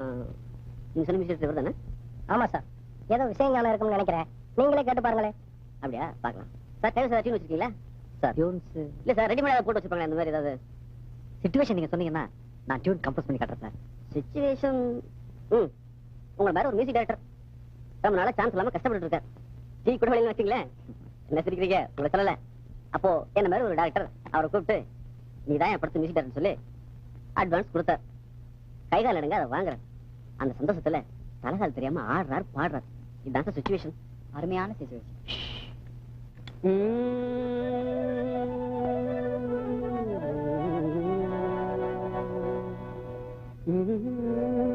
நீங்க சொன்ன music director தானே? ஆமா சார். ஏதோ விஷயம் காண இருக்கும்னு நினைக்கிறேன். நீங்களே கேட்டு பாருங்களேன். அப்படியா? பார்க்கலாம் சார். டைம் சார் டியூன் வச்சிருக்கீங்களா சார்? டியூன்ஸ் இல்ல சார், ரெடிமேடா போட்டு வச்சிருப்பாங்க அந்த மாதிரி ஏதாவது. சிச்சுவேஷன் நீங்க சொன்னீங்கன்னா நான் டியூன் கம்போஸ் பண்ணி காட்டுறேன் சார். சிச்சுவேஷன் உங்களை மாதிரி ஒரு மியூசிக் டைரக்டர் ரொம்ப நாளா சான்ஸ் இல்லாம கஷ்டப்பட்டு இருக்கார். டீ கூட வெளியில வச்சிங்களேன். என்ன சிரிக்கிறீங்க? உங்களை சொல்லல. அப்போ என்ன மாதிரி ஒரு டைரக்டர் அவரை கூப்பிட்டு நீதான் என் படத்து மியூசிக் டைரக்டர் சொல்லி அட்வான்ஸ் கொடுத்தார். கைகால் எடுங்க அதை வாங்குறேன். அந்த சந்தோஷத்துல தலகால் தெரியாம ஆடுறாரு பாடுறாரு. இதுதான் சார் சிச்சுவேஷன். அருமையான சிச்சுவேஷன். Mm-hmm.